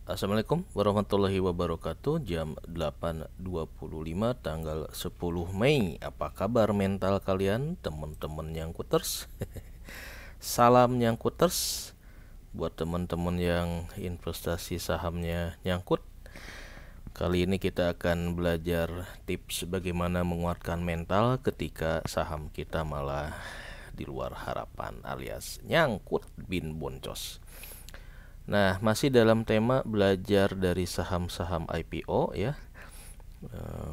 Assalamualaikum warahmatullahi wabarakatuh. Jam 8.25 tanggal 10 Mei. Apa kabar mental kalian, teman-teman nyangkuters? Salam nyangkuters buat teman-teman yang investasi sahamnya nyangkut. Kali ini kita akan belajar tips bagaimana menguatkan mental ketika saham kita malah di luar harapan alias nyangkut bin boncos. Nah, masih dalam tema belajar dari saham-saham IPO ya.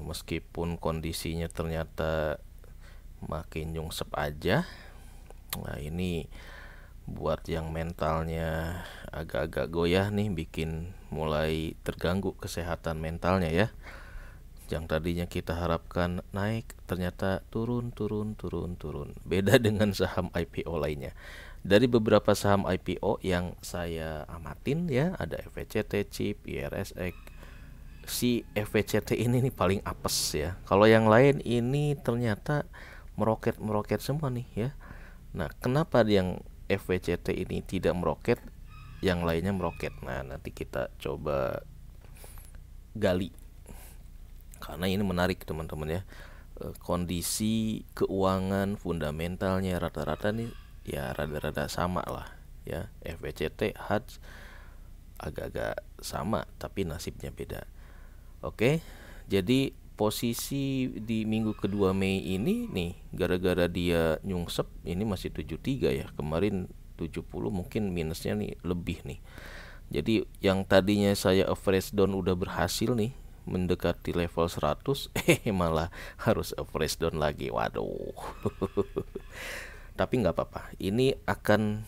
Meskipun kondisinya ternyata makin nyungsep aja. Nah, ini buat yang mentalnya agak-agak goyah nih, bikin mulai terganggu kesehatan mentalnya ya. Yang tadinya kita harapkan naik, ternyata turun. Beda dengan saham IPO lainnya. Dari beberapa saham IPO yang saya amatin ya, ada FVCT, CHIP, IRSX. Si FVCT ini nih paling apes ya. Kalau yang lain ini ternyata meroket semua nih ya. Nah, kenapa yang FVCT ini tidak meroket, yang lainnya meroket? Nah, nanti kita coba gali. Karena ini menarik teman-teman ya. Kondisi keuangan fundamentalnya rata-rata nih ya rada-rada sama lah ya. FVCT, HADS agak-agak sama tapi nasibnya beda. Oke, jadi posisi di minggu kedua Mei ini nih, gara-gara dia nyungsep ini masih 73 ya. Kemarin 70, mungkin minusnya nih lebih nih. Jadi yang tadinya saya average down udah berhasil nih mendekati level 100, malah harus average down lagi. Waduh. Tapi nggak apa-apa. Ini akan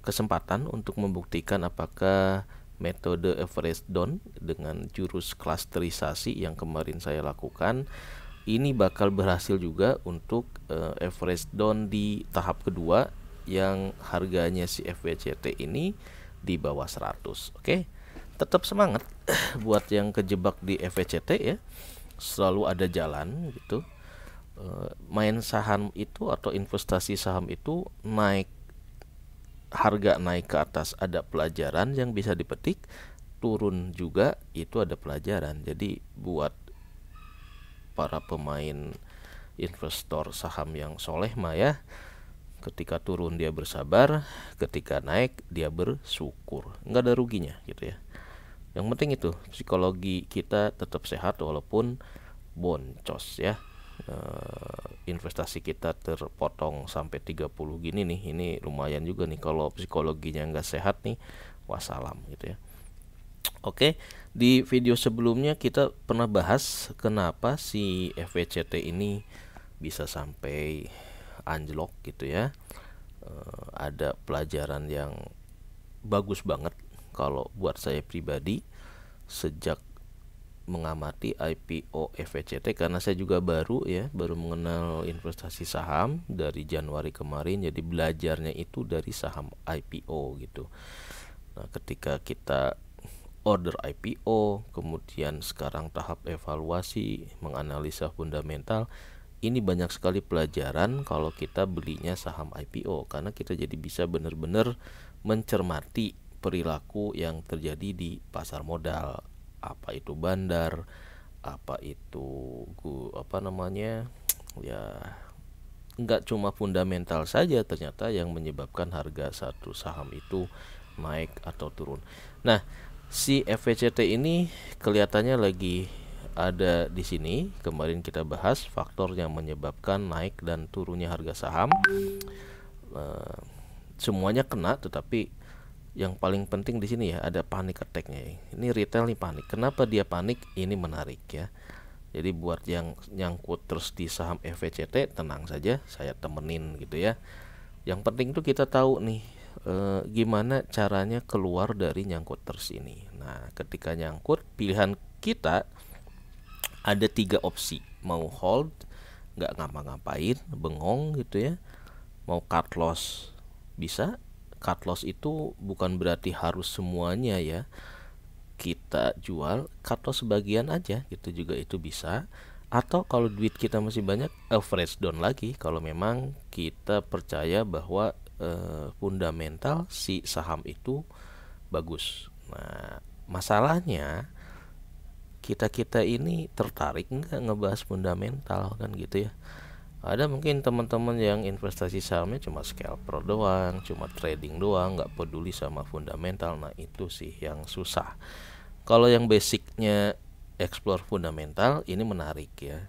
kesempatan untuk membuktikan apakah metode average down dengan jurus klasterisasi yang kemarin saya lakukan ini bakal berhasil juga untuk average down di tahap kedua yang harganya si FVCT ini di bawah 100. Oke, tetap semangat buat yang kejebak di FVCT ya. Selalu ada jalan gitu. Main saham itu atau investasi saham itu naik, harga naik ke atas ada pelajaran yang bisa dipetik, turun juga itu ada pelajaran. Jadi buat para pemain investor saham yang soleh mah ya, ketika turun dia bersabar, ketika naik dia bersyukur, nggak ada ruginya gitu ya. Yang penting itu psikologi kita tetap sehat walaupun boncos ya. Investasi kita terpotong sampai 30 gini nih, ini lumayan juga nih. Kalau psikologinya nggak sehat nih, wassalam gitu ya. Oke, di video sebelumnya kita pernah bahas kenapa si FVCT ini bisa sampai anjlok gitu ya. Ada pelajaran yang bagus banget kalau buat saya pribadi sejak mengamati IPO FVCT, karena saya juga baru mengenal investasi saham dari Januari kemarin. Jadi belajarnya itu dari saham IPO gitu. Nah, ketika kita order IPO, kemudian sekarang tahap evaluasi, menganalisa fundamental, ini banyak sekali pelajaran kalau kita belinya saham IPO, karena kita jadi bisa benar-benar mencermati perilaku yang terjadi di pasar modal. Apa itu bandar, apa itu ya, nggak cuma fundamental saja ternyata yang menyebabkan harga satu saham itu naik atau turun. Nah, si FVCT ini kelihatannya lagi ada di sini. Kemarin kita bahas faktor yang menyebabkan naik dan turunnya harga saham. Semuanya kena, tetapi yang paling penting di sini ya ada panic attack-nya. Ini retail nih panik. Kenapa dia panik? Ini menarik ya. Jadi buat yang nyangkut terus di saham FVCT, tenang saja, saya temenin gitu ya. Yang penting tuh kita tahu nih gimana caranya keluar dari nyangkut terus ini. Nah, ketika nyangkut, pilihan kita ada 3 opsi. Mau hold, nggak ngapa-ngapain, bengong gitu ya. Mau cut loss, bisa. Cut loss itu bukan berarti harus semuanya ya kita jual, cut loss sebagian aja gitu juga itu bisa. Atau kalau duit kita masih banyak, average down lagi kalau memang kita percaya bahwa fundamental si saham itu bagus. Nah, masalahnya kita ini tertarik nggak ngebahas fundamental kan gitu ya. Ada mungkin teman-teman yang investasi sahamnya cuma scalper doang, cuma trading doang, nggak peduli sama fundamental. Nah itu sih yang susah. Kalau yang basicnya explore fundamental ini menarik ya,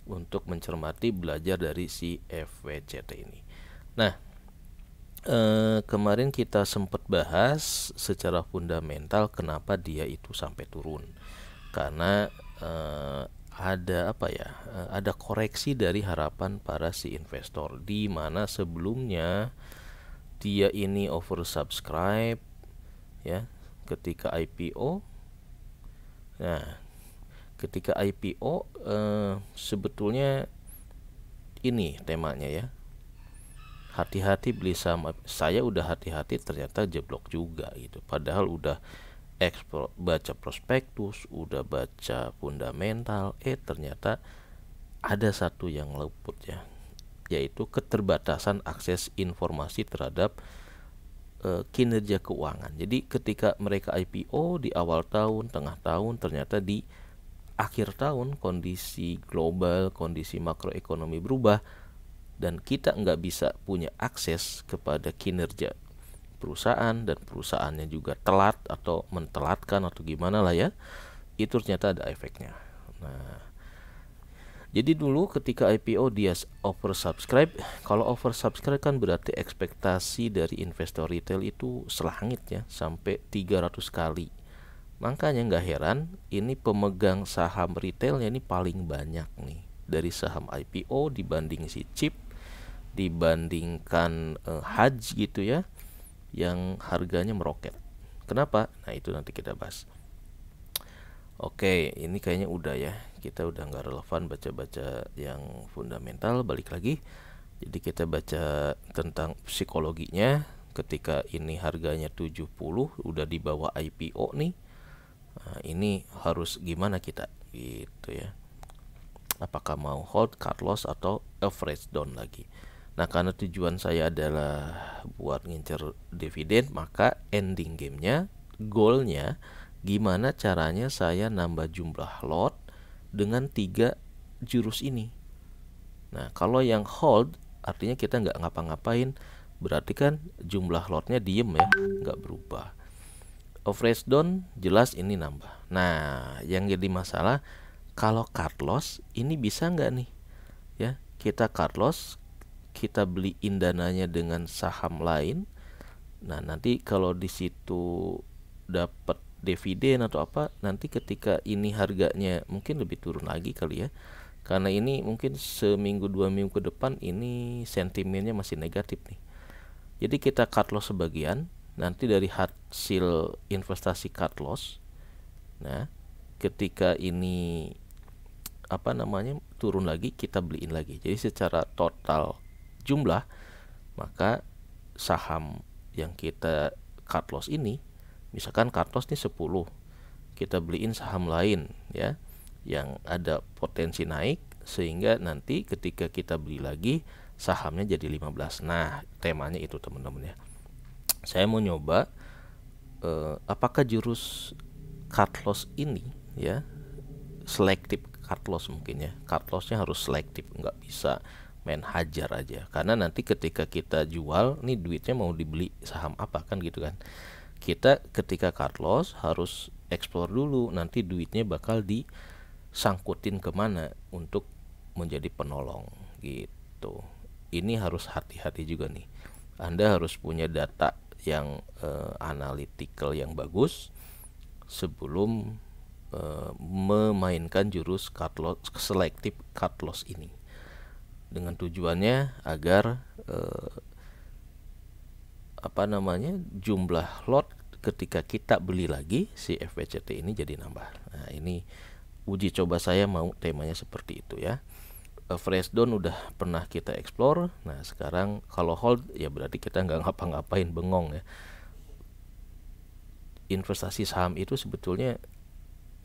untuk mencermati belajar dari si FWCT ini. Nah, kemarin kita sempat bahas secara fundamental kenapa dia itu sampai turun. Karena ada apa ya? Ada koreksi dari harapan para si investor, di mana sebelumnya dia ini oversubscribe ya ketika IPO. Nah, ketika IPO sebetulnya ini temanya ya. Hati-hati beli saham. Saya udah hati-hati, ternyata jeblok juga gitu. Padahal udah baca prospektus, udah baca fundamental, ternyata ada satu yang luput ya, yaitu keterbatasan akses informasi terhadap kinerja keuangan. Jadi ketika mereka IPO di awal tahun, tengah tahun, ternyata di akhir tahun kondisi global, kondisi makroekonomi berubah, dan kita nggak bisa punya akses kepada kinerja perusahaan, dan perusahaannya juga telat atau mentelatkan atau gimana lah ya, itu ternyata ada efeknya. Nah, jadi dulu ketika IPO dia oversubscribe. Kalau oversubscribe kan berarti ekspektasi dari investor retail itu selangit ya, sampai 300 kali. Makanya nggak heran ini pemegang saham retailnya ini paling banyak nih, dari saham IPO dibanding si chip, dibandingkan HAJ gitu ya, yang harganya meroket. Kenapa? Nah itu nanti kita bahas. Oke, ini kayaknya udah ya. Kita udah nggak relevan baca-baca yang fundamental. Balik lagi. Jadi kita baca tentang psikologinya. Ketika ini harganya 70, udah di bawah IPO nih. Nah, ini harus gimana kita gitu ya. Apakah mau hold, cut loss, atau average down lagi. Nah, karena tujuan saya adalah buat ngincer dividen, maka ending gamenya, goalnya, gimana caranya saya nambah jumlah lot dengan 3 jurus ini. Nah, kalau yang hold, artinya kita nggak ngapa-ngapain, berarti kan jumlah lotnya diem ya, nggak berubah. Average down, jelas ini nambah. Nah, yang jadi masalah, kalau cut loss, ini bisa nggak nih? Ya, kita cut loss, kita beliin dananya dengan saham lain. Nah, nanti kalau di situ dapat dividen atau apa, nanti ketika ini harganya mungkin lebih turun lagi kali ya. Karena ini mungkin seminggu 2 minggu ke depan ini sentimennya masih negatif nih. Jadi kita cut loss sebagian, nanti dari hasil investasi cut loss. Nah, ketika ini turun lagi, kita beliin lagi. Jadi secara total jumlah, maka saham yang kita cut loss ini, misalkan cut loss nih 10, kita beliin saham lain ya yang ada potensi naik, sehingga nanti ketika kita beli lagi sahamnya jadi 15. Nah, temanya itu teman-teman ya. Saya mau nyoba apakah jurus cut loss ini ya, selektif cut loss mungkin ya. Cut lossnya harus selektif, nggak bisa main hajar aja, karena nanti ketika kita jual nih duitnya mau dibeli saham apa kan gitu kan. Kita ketika cut loss harus explore dulu, nanti duitnya bakal disangkutin kemana untuk menjadi penolong gitu. Ini harus hati-hati juga nih. Anda harus punya data yang analytical yang bagus sebelum memainkan jurus cut loss, selective cut loss ini, dengan tujuannya agar jumlah lot ketika kita beli lagi si FWCT ini jadi nambah. Nah, ini uji coba saya mau temanya seperti itu ya. Fresh down udah pernah kita explore. Nah, sekarang kalau hold ya berarti kita nggak ngapa-ngapain, bengong ya. Investasi saham itu sebetulnya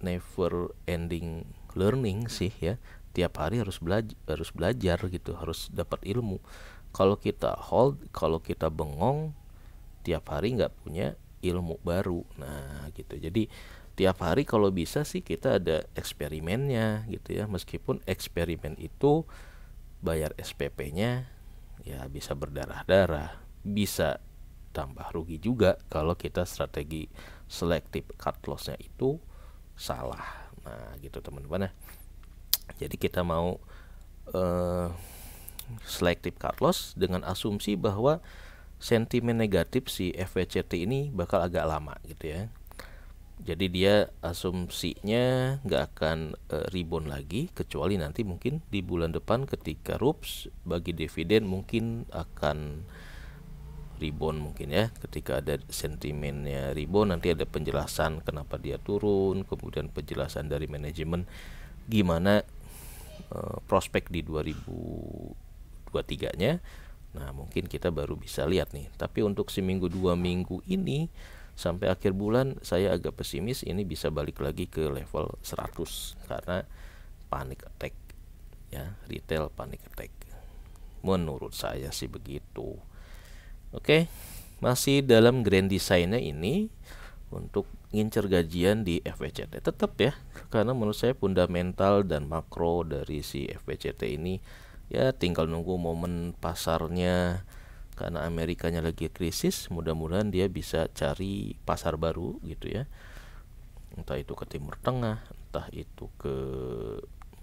never ending learning sih ya. Tiap hari harus belajar gitu, harus dapat ilmu. Kalau kita hold, kalau kita bengong tiap hari nggak punya ilmu baru. Nah gitu, jadi tiap hari kalau bisa sih kita ada eksperimennya gitu ya, meskipun eksperimen itu bayar SPP-nya ya bisa berdarah-darah, bisa tambah rugi juga kalau kita strategi selective cut loss-nya itu salah. Nah gitu teman-teman ya. Jadi kita mau selective cut loss dengan asumsi bahwa sentimen negatif si FVCT ini bakal agak lama gitu ya. Jadi dia asumsinya nggak akan rebound lagi, kecuali nanti mungkin di bulan depan ketika RUPS bagi dividen mungkin akan rebound mungkin ya. Ketika ada sentimennya rebound, nanti ada penjelasan kenapa dia turun, kemudian penjelasan dari manajemen gimana prospek di 2023-nya. Nah mungkin kita baru bisa lihat nih. Tapi untuk seminggu 2 minggu ini sampai akhir bulan saya agak pesimis ini bisa balik lagi ke level 100 karena panic attack ya, retail panic attack. Menurut saya sih begitu. Oke, masih dalam grand design-nya ini untuk ngincer gajian di FVCT tetap ya, karena menurut saya fundamental dan makro dari si FVCT ini ya tinggal nunggu momen pasarnya. Karena Amerikanya lagi krisis, mudah-mudahan dia bisa cari pasar baru gitu ya, entah itu ke Timur Tengah, entah itu ke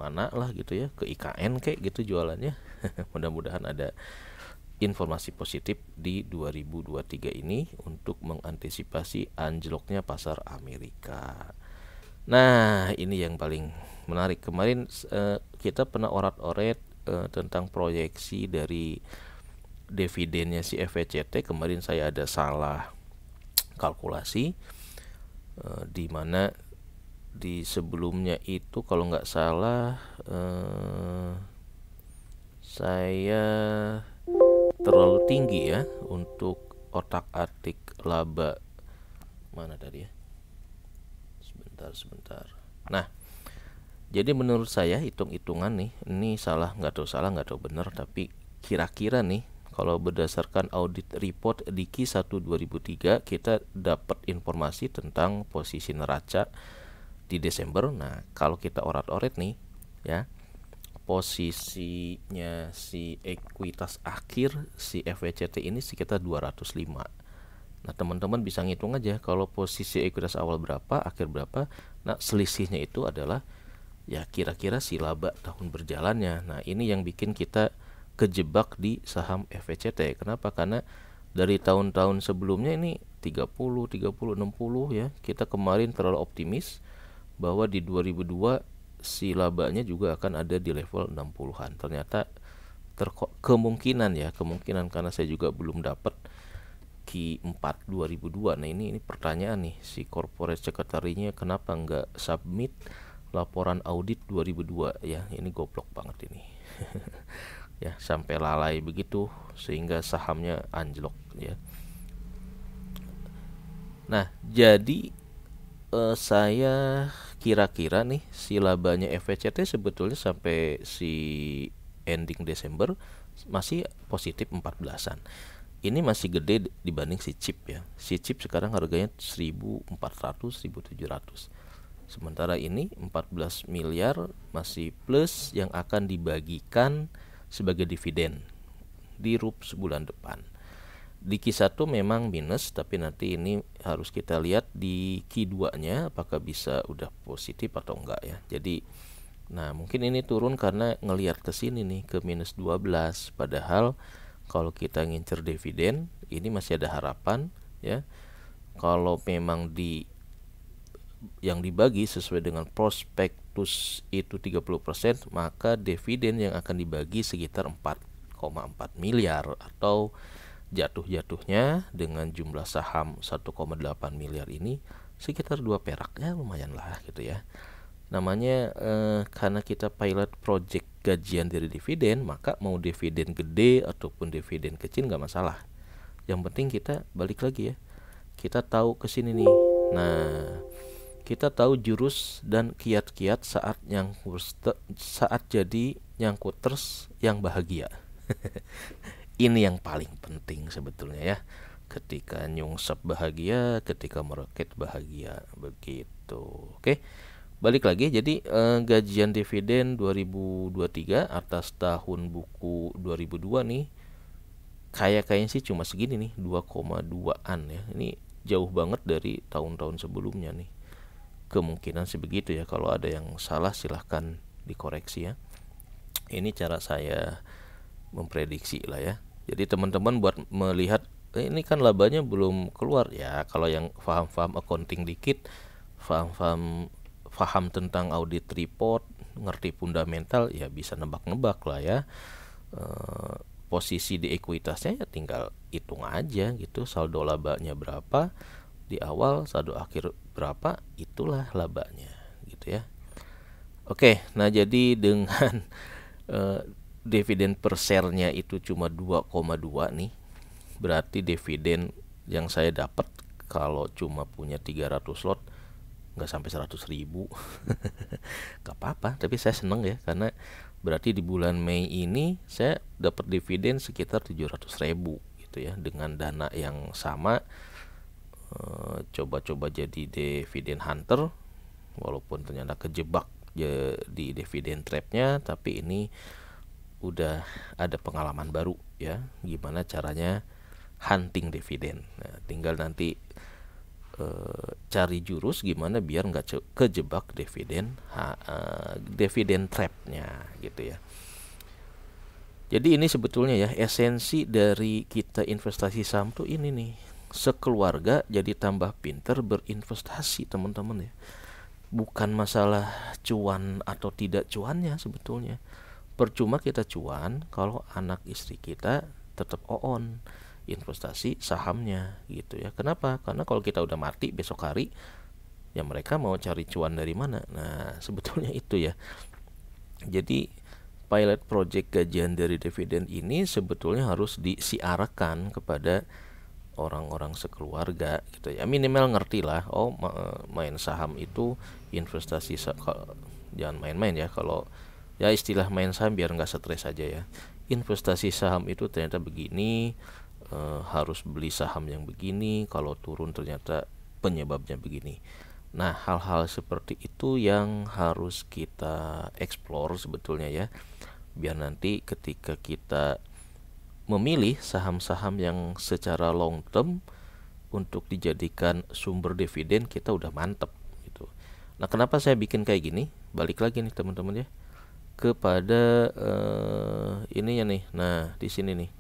mana lah gitu ya, ke IKN kayak gitu jualannya. Mudah-mudahan ada informasi positif di 2023 ini untuk mengantisipasi anjloknya pasar Amerika. Nah ini yang paling menarik. Kemarin kita pernah orat-oret tentang proyeksi dari dividennya si FVCT. Kemarin saya ada salah kalkulasi, di mana di sebelumnya itu kalau nggak salah saya terlalu tinggi ya untuk otak-atik laba. Mana tadi ya, sebentar. Nah jadi menurut saya hitung-hitungan nih, ini salah nggak tahu benar, tapi kira-kira nih kalau berdasarkan audit report di Q1 2003 kita dapat informasi tentang posisi neraca di Desember. Nah kalau kita orat-oret nih ya, posisinya si ekuitas akhir si FVCT ini sekitar 205. Nah teman-teman bisa ngitung aja kalau posisi ekuitas awal berapa, akhir berapa. Nah selisihnya itu adalah ya kira-kira si laba tahun berjalannya. Nah ini yang bikin kita kejebak di saham FVCT. Kenapa? Karena dari tahun-tahun sebelumnya ini 30, 60 ya. Kita kemarin terlalu optimis bahwa di 2002 si labanya juga akan ada di level 60-an. Ternyata kemungkinan karena saya juga belum dapat Q4 2002. Nah ini pertanyaan nih, si corporate secretary-nya kenapa nggak submit laporan audit 2002 ya. Ini goblok banget ini. Ya sampai lalai begitu sehingga sahamnya anjlok ya. Nah jadi saya kira-kira nih si labanya FVCT sebetulnya sampai si ending Desember masih positif 14-an. Ini masih gede dibanding si chip ya. Si chip sekarang harganya 1.400, 1.700. Sementara ini 14 miliar masih plus yang akan dibagikan sebagai dividen di RUPS bulan depan. Di Q1 memang minus, tapi nanti ini harus kita lihat di Q2-nya apakah bisa udah positif atau enggak ya. Jadi nah mungkin ini turun karena ngelihat ke sini nih ke minus 12, padahal kalau kita ngincer dividen ini masih ada harapan ya. Kalau memang yang dibagi sesuai dengan prospektus itu 30%, maka dividen yang akan dibagi sekitar 4,4 miliar atau jatuh-jatuhnya dengan jumlah saham 1,8 miliar ini sekitar 2 perak ya, lumayan lah gitu ya. Namanya karena kita pilot project gajian dari dividen, maka mau dividen gede ataupun dividen kecil nggak masalah. Yang penting kita balik lagi ya, kita tahu kesini nih. Nah kita tahu jurus dan kiat-kiat saat jadi nyangkuters yang bahagia. Ini yang paling penting sebetulnya ya. ketika nyungsep bahagia, ketika meroket bahagia, begitu. Oke, balik lagi. Jadi gajian dividen 2023 atas tahun buku 2002 nih, kayaknya sih cuma segini nih, 2,2an ya. Ini jauh banget dari tahun-tahun sebelumnya nih. Kemungkinan sih begitu ya. Kalau ada yang salah silahkan dikoreksi ya. Ini cara saya memprediksi lah ya. Jadi teman-teman buat melihat ini kan labanya belum keluar ya. Kalau yang paham accounting dikit, paham tentang audit report, ngerti fundamental ya bisa nebak-nebak lah ya. Posisi di ekuitasnya ya tinggal hitung aja gitu, saldo labanya berapa di awal, saldo akhir berapa, itulah labanya gitu ya. Oke, nah jadi dengan dividen per share-nya itu cuma 2,2 nih, berarti dividen yang saya dapat kalau cuma punya 300 lot nggak sampai 100.000 nggak apa-apa, tapi saya seneng ya, karena berarti di bulan Mei ini saya dapat dividen sekitar 700.000 gitu ya, dengan dana yang sama. Coba-coba jadi dividen hunter, walaupun ternyata kejebak di dividen trapnya, tapi ini udah ada pengalaman baru ya, gimana caranya hunting dividen. Nah, tinggal nanti cari jurus gimana biar nggak kejebak dividen trapnya gitu ya. Jadi ini sebetulnya ya esensi dari kita investasi saham tuh ini nih, sekeluarga jadi tambah pinter berinvestasi teman-teman ya. Bukan masalah cuan atau tidak cuannya sebetulnya. Percuma kita cuan kalau anak istri kita tetap on investasi sahamnya gitu ya. Kenapa? Karena kalau kita udah mati besok hari, ya mereka mau cari cuan dari mana? Nah, sebetulnya itu ya. Jadi pilot project gajian dari dividen ini sebetulnya harus disiarkan kepada orang-orang sekeluarga gitu ya. Minimal ngerti lah, oh main saham itu investasi, jangan main-main ya. Kalau ya istilah main saham biar nggak stres aja ya. Investasi saham itu ternyata begini, harus beli saham yang begini, kalau turun ternyata penyebabnya begini. Nah, hal-hal seperti itu yang harus kita explore sebetulnya ya, biar nanti ketika kita memilih saham-saham yang secara long term untuk dijadikan sumber dividen, kita udah mantep gitu. Nah, kenapa saya bikin kayak gini? Balik lagi nih teman-teman ya, kepada ininya nih. Nah, di sini nih,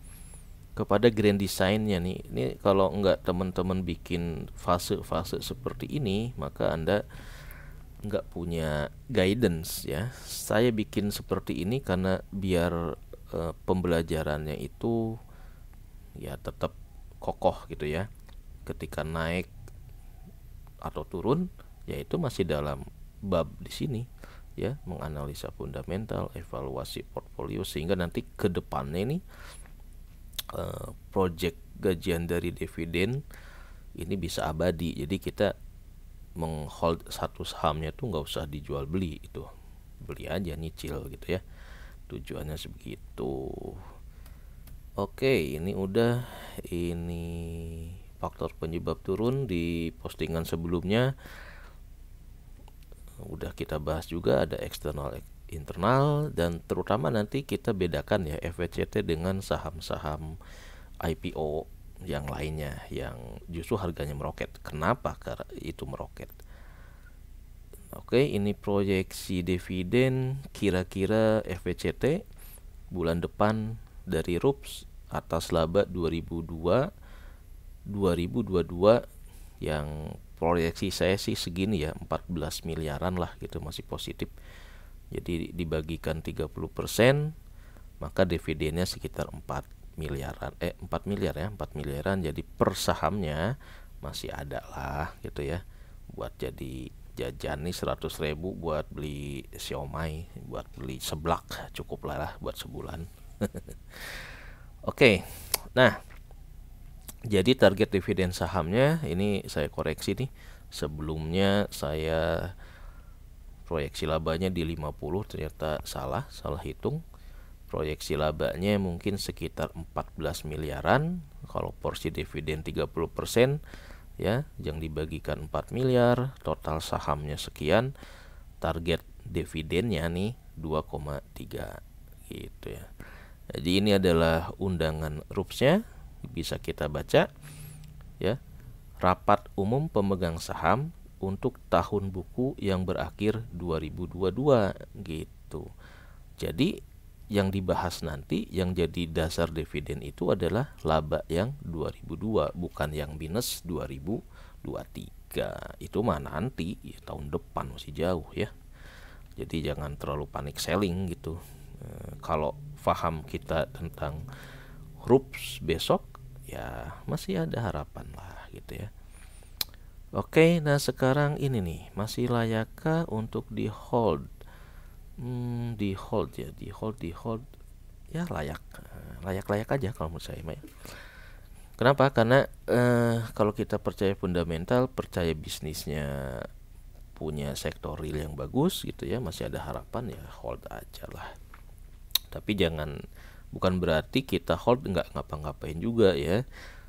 kepada grand design-nya nih. Ini kalau enggak teman-teman bikin fase-fase seperti ini, maka Anda enggak punya guidance ya. Saya bikin seperti ini karena biar pembelajarannya itu ya tetap kokoh gitu ya. Ketika naik atau turun, ya itu masih dalam bab di sini ya, menganalisa fundamental, evaluasi portfolio, sehingga nanti ke depannya ini project gajian dari dividen ini bisa abadi. Jadi kita menghold satu sahamnya tuh nggak usah dijual beli, itu beli aja nyicil gitu ya, tujuannya sebegitu. Oke, ini udah, ini faktor penyebab turun di postingan sebelumnya udah kita bahas juga, ada eksternal internal, dan terutama nanti kita bedakan ya FVCT dengan saham-saham IPO yang lainnya yang justru harganya meroket. Kenapa itu meroket? Oke, ini proyeksi dividen kira-kira FVCT bulan depan dari RUPS atas laba 2022 yang proyeksi saya sih segini ya, 14 miliaran lah gitu, masih positif. Jadi dibagikan 30%, maka dividennya sekitar 4 miliaran. 4 miliar ya, 4 miliaran. Jadi per sahamnya masih ada lah gitu ya, buat jadi jajan nih 100.000 buat beli siomay, buat beli seblak, cukup lah buat sebulan. Oke, nah jadi target dividen sahamnya ini saya koreksi nih. Sebelumnya saya proyeksi labanya di 50, ternyata salah hitung. Proyeksi labanya mungkin sekitar 14 miliaran. Kalau porsi dividen 30% ya, yang dibagikan 4 miliar, total sahamnya sekian, target dividennya nih 2,3 gitu ya. Jadi ini adalah undangan RUPS-nya, bisa kita baca ya. Rapat umum pemegang saham untuk tahun buku yang berakhir 2022 gitu. Jadi yang dibahas nanti yang jadi dasar dividen itu adalah laba yang 2002, bukan yang minus 2023. Itu mah nanti ya, tahun depan masih jauh ya. Jadi jangan terlalu panik selling gitu. Kalau paham kita tentang RUPS besok ya masih ada harapan lah gitu ya. Oke, nah sekarang ini nih, masih layakkah untuk di hold? Di hold ya, layak aja kalau menurut saya. Kenapa? Karena kalau kita percaya fundamental, percaya bisnisnya punya sektor real yang bagus gitu ya, masih ada harapan ya, hold aja lah. Tapi bukan berarti kita hold nggak ngapa-ngapain juga ya.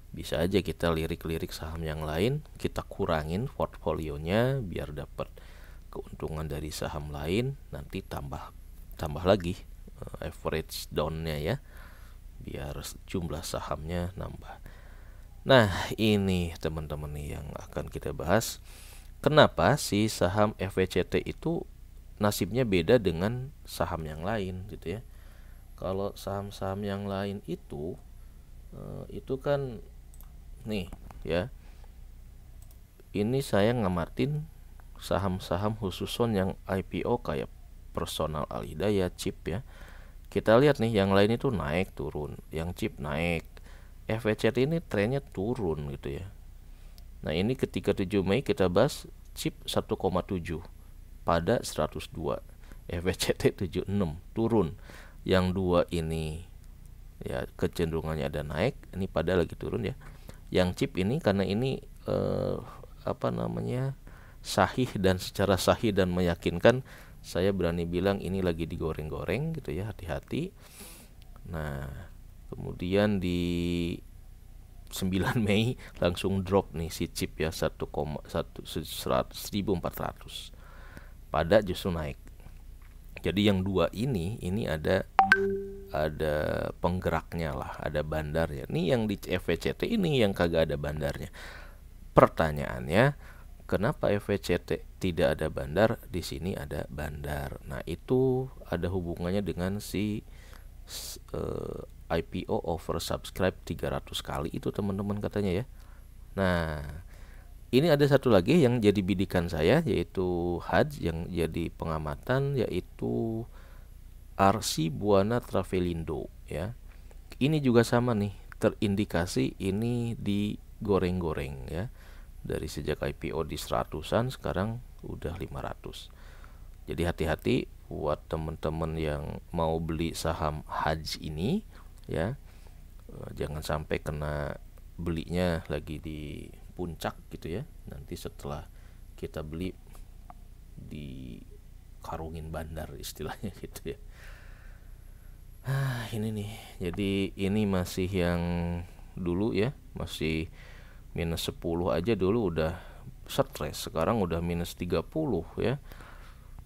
Bisa aja kita lirik-lirik saham yang lain, kita kurangin portfolionya biar dapat keuntungan dari saham lain, nanti tambah lagi average down-nya ya, biar jumlah sahamnya nambah. Nah, ini teman-teman nih yang akan kita bahas. Kenapa sih saham FVCT itu nasibnya beda dengan saham yang lain gitu ya. Kalau saham-saham yang lain itu kan nih ya, ini saya ngamatin saham-saham khususon yang IPO kayak Personal Alhidayah, Chip ya. Kita lihat nih yang lain itu naik turun, yang Chip naik, FVCT ini trennya turun gitu ya. Nah ini ketika 7 Mei kita bahas Chip 1,7 pada 102, FVCT 76 turun. Yang dua ini ya kecenderungannya ada naik, ini pada lagi turun ya. Yang Chip ini karena ini sahih dan secara sahih dan meyakinkan, saya berani bilang ini lagi digoreng-goreng gitu ya, hati-hati. Nah kemudian di 9 Mei langsung drop nih si Chip ya, 1,1400 pada justru naik. Jadi yang dua ini ada penggeraknya lah, ada bandarnya. Ini yang di FVCT ini yang kagak ada bandarnya. Pertanyaannya, kenapa FVCT tidak ada bandar, di sini ada bandar? Nah, itu ada hubungannya dengan si IPO oversubscribe 300 kali itu teman-teman katanya ya. Nah, ini ada satu lagi yang jadi bidikan saya, yaitu HADS, yang jadi pengamatan, yaitu RC Buana Travelindo ya. Ini juga sama nih, terindikasi ini digoreng-goreng ya. Dari sejak IPO di 100-an sekarang udah 500. Jadi hati-hati buat teman-teman yang mau beli saham HADS ini ya. Jangan sampai kena belinya lagi di puncak gitu ya. Nanti setelah kita beli di karungin bandar istilahnya gitu ya. Ini nih. Jadi ini masih yang dulu ya, masih minus 10 aja dulu udah stres. Sekarang udah minus 30 ya.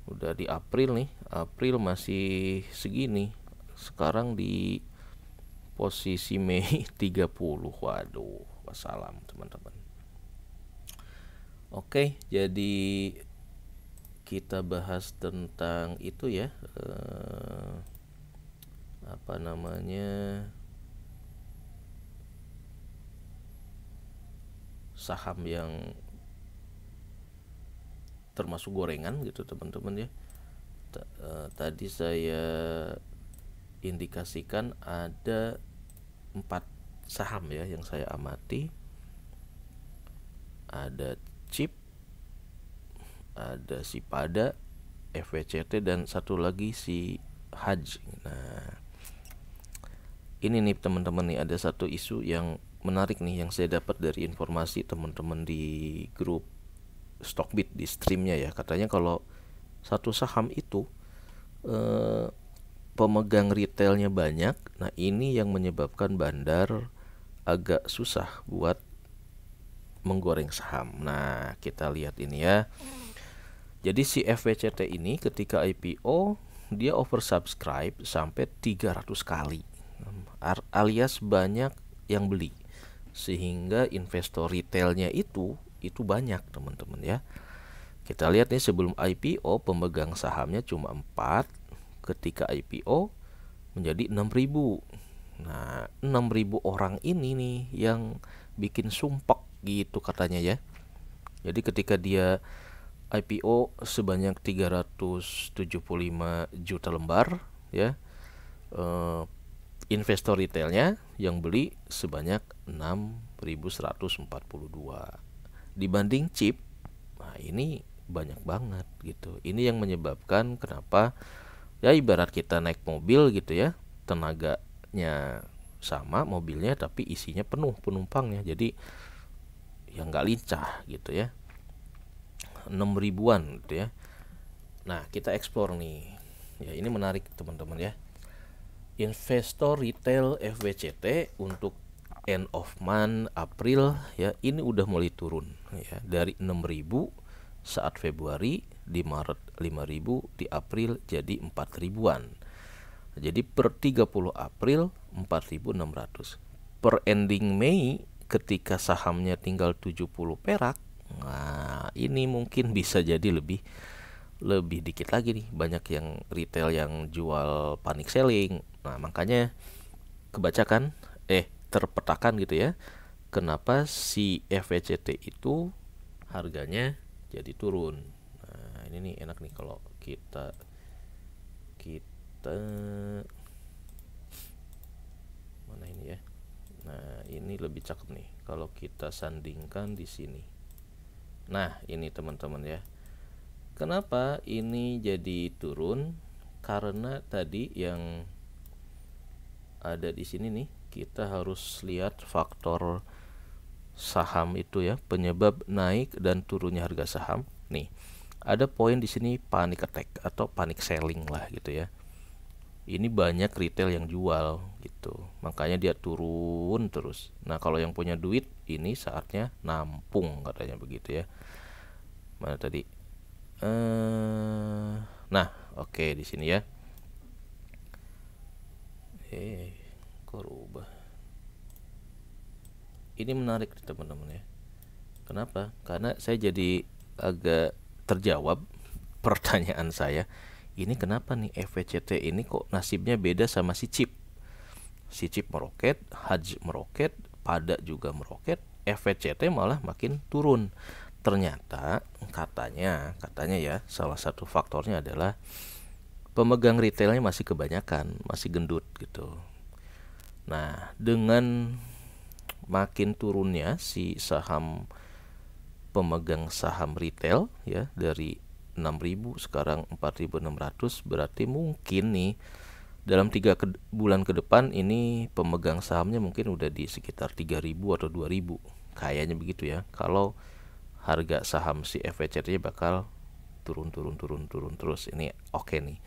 Udah di April nih. April masih segini. Sekarang di posisi Mei 30. Waduh, wassalam teman-teman. Oke, jadi kita bahas tentang itu ya, saham yang termasuk gorengan gitu teman-teman ya. Tadi saya indikasikan ada 4 saham ya yang saya amati. Ada Chip, ada si Pada, FVCT, dan satu lagi si HADS. Nah, ini nih teman-teman nih, ada satu isu yang menarik nih yang saya dapat dari informasi teman-teman di grup Stockbit di streamnya ya. Katanya kalau satu saham itu pemegang retailnya banyak. Nah, ini yang menyebabkan bandar agak susah buat menggoreng saham. Nah, kita lihat ini ya. Jadi si FWCT ini ketika IPO dia oversubscribe sampai 300 kali. Alias banyak yang beli. Sehingga investor retailnya itu banyak, teman-teman ya. Kita lihat nih, sebelum IPO pemegang sahamnya cuma 4, ketika IPO menjadi 6.000. Nah, 6.000 orang ini nih yang bikin sumpek gitu katanya ya. Jadi ketika dia IPO sebanyak 375 juta lembar ya, investor retailnya yang beli sebanyak 6.142. Dibanding chip, nah ini banyak banget gitu. Ini yang menyebabkan kenapa ya, ibarat kita naik mobil gitu ya, tenaganya sama mobilnya tapi isinya penuh penumpangnya, jadi yang nggak lincah gitu ya. 6.000-an gitu ya. Nah, kita explore nih ya, ini menarik teman-teman ya. Investor retail FWCT untuk end of month April ya, ini udah mulai turun ya, dari 6.000 saat Februari, di Maret 5.000, di April jadi 4.000-an. Jadi per 30 April 4.600. Per ending Mei ketika sahamnya tinggal 70 perak, nah ini mungkin bisa jadi lebih dikit lagi nih, banyak yang retail yang jual panic selling. Nah, makanya kebacakan terpetakan gitu ya, kenapa si FWCT itu harganya jadi turun. Nah, ini nih enak nih kalau kita mana ini ya. Nah, ini lebih cakep nih kalau kita sandingkan di sini. Nah, ini teman-teman ya. Kenapa ini jadi turun? Karena tadi yang ada di sini nih, kita harus lihat faktor saham itu ya, penyebab naik dan turunnya harga saham. Nih, ada poin di sini panic attack atau panic selling lah gitu ya. Ini banyak retail yang jual gitu, makanya dia turun terus. Nah, kalau yang punya duit ini saatnya nampung katanya begitu ya. Mana tadi? Nah, oke, di sini ya. Kok rubah? Ini menarik teman-teman ya. Kenapa? Karena saya jadi agak terjawab pertanyaan saya. Ini kenapa nih FWCT ini kok nasibnya beda sama si chip? Si chip meroket, Haj meroket, Pada juga meroket, FWCT malah makin turun. Ternyata katanya ya, salah satu faktornya adalah pemegang retailnya masih kebanyakan, masih gendut gitu. Nah, dengan makin turunnya si saham pemegang saham retail ya, dari 6.000 sekarang 4.600, berarti mungkin nih dalam 3 bulan ke depan ini pemegang sahamnya mungkin udah di sekitar 3.000 atau 2.000, kayaknya begitu ya. Kalau harga saham si FWCT bakal turun terus. Ini oke nih.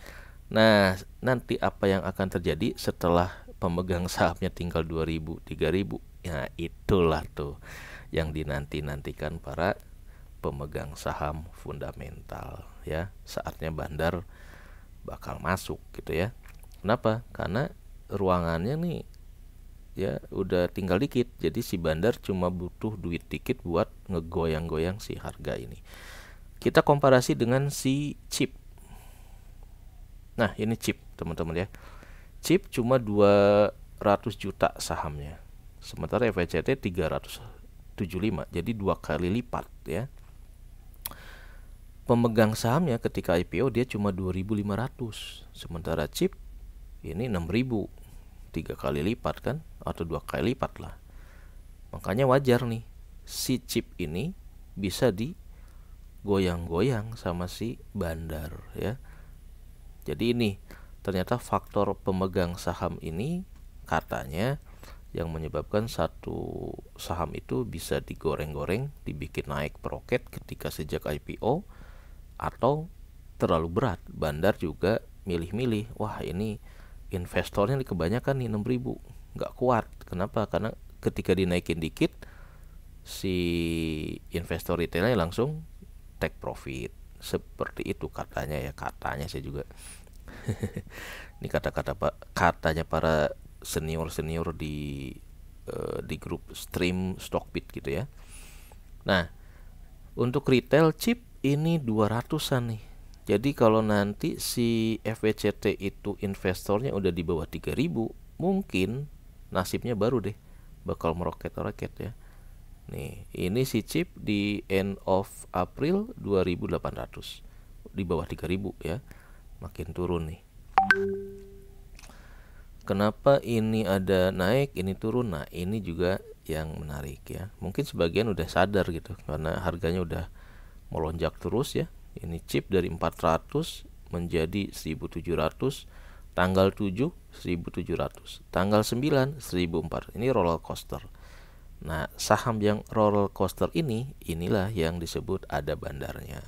Nah, nanti apa yang akan terjadi setelah pemegang sahamnya tinggal 2.000, 3.000? Ya, itulah tuh yang dinanti-nantikan para pemegang saham fundamental ya. Saatnya bandar bakal masuk gitu ya. Kenapa? Karena ruangannya nih ya udah tinggal dikit, jadi si bandar cuma butuh duit dikit buat ngegoyang-goyang si harga ini. Kita komparasi dengan si chip. Nah, ini chip teman-teman ya. Chip cuma 200 juta sahamnya, sementara FWCT 375, jadi 2 kali lipat ya. Pemegang sahamnya ketika IPO dia cuma 2.500, sementara chip ini 6.000, 3 kali lipat kan, atau 2 kali lipat lah. Makanya wajar nih si chip ini bisa digoyang-goyang sama si bandar ya. Jadi ini ternyata faktor pemegang saham ini katanya yang menyebabkan satu saham itu bisa digoreng-goreng, dibikin naik peroket ketika sejak IPO, atau terlalu berat, bandar juga milih-milih, wah ini investornya nih kebanyakan nih 6.000, nggak kuat. Kenapa? Karena ketika dinaikin dikit, si investor retailnya langsung take profit. Seperti itu katanya ya, katanya saya juga. Ini katanya para senior di grup stream Stockbit gitu ya. Nah, untuk retail chip ini 200-an nih. Jadi kalau nanti si FWCT itu investornya udah di bawah 3.000, mungkin nasibnya baru deh, bakal meroket-roket ya. Nih, ini si chip di end of April 2.800, di bawah 3.000 ya. Makin turun nih. Kenapa ini ada naik, ini turun? Nah, ini juga yang menarik ya. Mungkin sebagian udah sadar gitu, karena harganya udah melonjak terus ya. Ini chip dari 400 menjadi 1.700, tanggal 7 1.700, tanggal 9 1.400. Ini roller coaster. Nah, saham yang roller coaster inilah yang disebut ada bandarnya.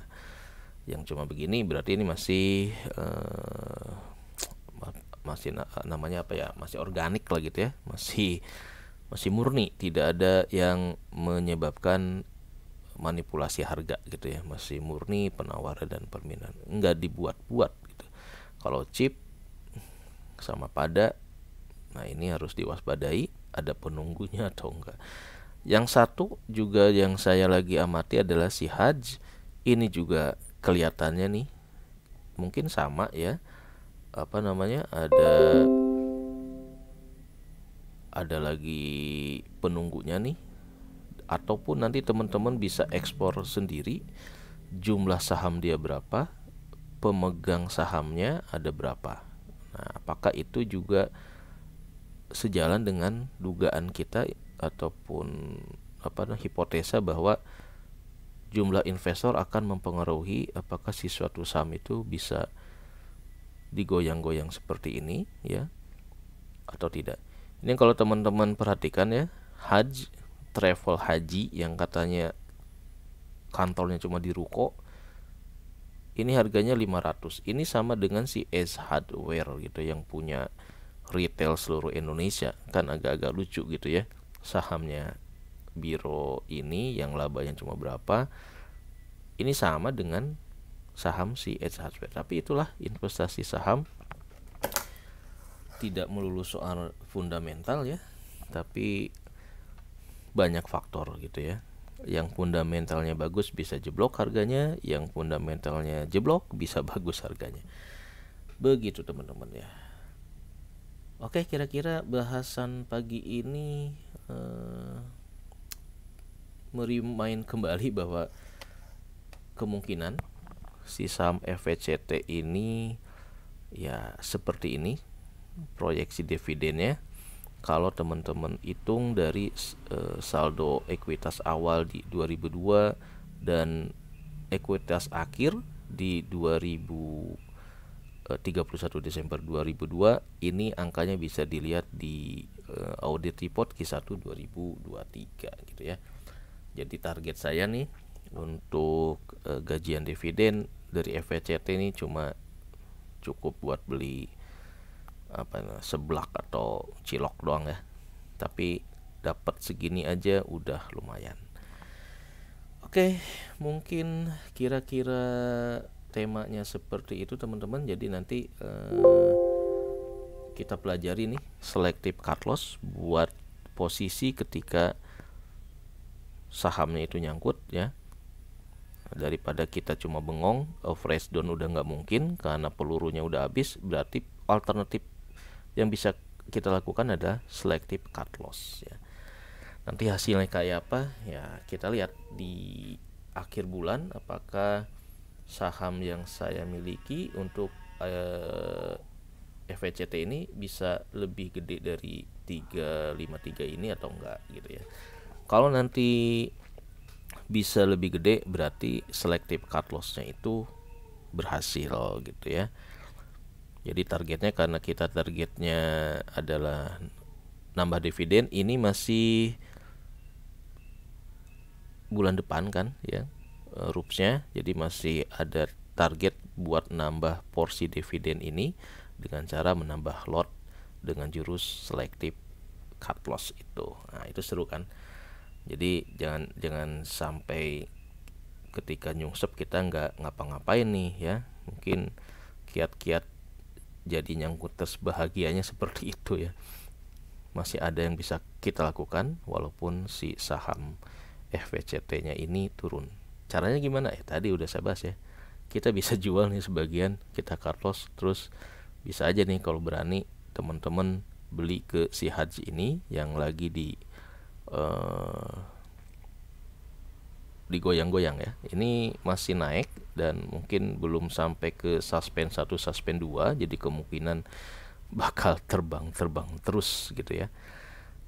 Yang cuma begini berarti ini masih namanya apa ya? Masih organik lah gitu ya. Masih murni, tidak ada yang menyebabkan manipulasi harga gitu ya, masih murni penawaran dan permintaan, enggak dibuat-buat gitu. Kalau chip sama pada, nah ini harus diwaspadai, ada penunggunya atau enggak. Yang satu juga yang saya lagi amati adalah si Haj. Ini juga kelihatannya nih mungkin sama ya, apa namanya, ada lagi penunggunya nih, ataupun nanti teman-teman bisa ekspor sendiri jumlah saham dia berapa, pemegang sahamnya ada berapa. Nah, apakah itu juga sejalan dengan dugaan kita ataupun hipotesa bahwa jumlah investor akan mempengaruhi apakah si suatu saham itu bisa digoyang-goyang seperti ini ya atau tidak. Ini kalau teman-teman perhatikan ya, travel haji yang katanya kantornya cuma di ruko, ini harganya 500. Ini sama dengan si S Hardware gitu yang punya retail seluruh Indonesia. Kan agak-agak lucu gitu ya. Sahamnya Biro ini yang labanya cuma berapa, ini sama dengan saham si S Hardware. Tapi itulah investasi saham, tidak melulu soal fundamental ya, tapi banyak faktor gitu ya. Yang fundamentalnya bagus bisa jeblok harganya, yang fundamentalnya jeblok bisa bagus harganya. Begitu teman-teman ya. Oke, kira-kira bahasan pagi ini merimain kembali bahwa kemungkinan si saham FWCT ini ya seperti ini proyeksi dividennya. Kalau teman-teman hitung dari saldo ekuitas awal di 2002 dan ekuitas akhir di 31 Desember 2002, ini angkanya bisa dilihat di audit report Q1 2023 gitu ya. Jadi target saya nih untuk gajian dividen dari FWCT ini cuma cukup buat beli seblak atau cilok doang ya, tapi dapat segini aja udah lumayan. Oke, mungkin kira-kira temanya seperti itu teman-teman. Jadi nanti kita pelajari nih selective cut loss buat posisi ketika sahamnya itu nyangkut ya, daripada kita cuma bengong. Fresh down udah nggak mungkin karena pelurunya udah habis. Berarti alternatif yang bisa kita lakukan adalah selective cut loss ya. Nanti hasilnya kayak apa ya, kita lihat di akhir bulan apakah saham yang saya miliki untuk FWCT ini bisa lebih gede dari 353 ini atau enggak gitu ya. Kalau nanti bisa lebih gede berarti selective cut loss-nya itu berhasil gitu ya. Jadi targetnya, karena kita targetnya adalah nambah dividen, ini masih bulan depan kan ya RUPS-nya, jadi masih ada target buat nambah porsi dividen ini dengan cara menambah lot dengan jurus selective cut loss itu. Nah, itu seru kan. Jadi jangan sampai ketika nyungsep kita nggak ngapa-ngapain nih ya. Mungkin kiat-kiat jadi nyangkut bahagianya seperti itu ya. Masih ada yang bisa kita lakukan walaupun si saham FVCT-nya ini turun. Caranya gimana? Tadi udah saya bahas ya. Kita bisa jual nih sebagian, kita cut loss, terus bisa aja nih kalau berani teman-teman beli ke si Haji ini yang lagi digoyang-goyang ya. Ini masih naik dan mungkin belum sampai ke suspend 1, suspend 2, jadi kemungkinan bakal terbang terus gitu ya.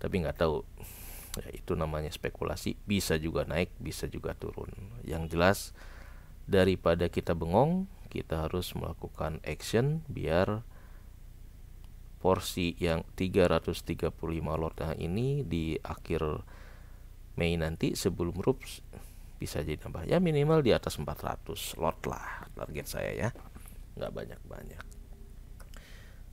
Tapi nggak tahu. Ya, itu namanya spekulasi, bisa juga naik, bisa juga turun. Yang jelas daripada kita bengong, kita harus melakukan action biar porsi yang 335 lot ini di akhir Mei nanti sebelum RUPS bisa jadi nambah ya, minimal di atas 400 lot lah target saya ya, nggak banyak-banyak.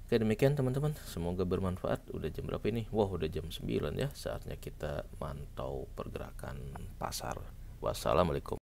Oke, demikian teman-teman, semoga bermanfaat. Udah jam berapa ini? Wah, udah jam 9 ya. Saatnya kita mantau pergerakan pasar. Wassalamualaikum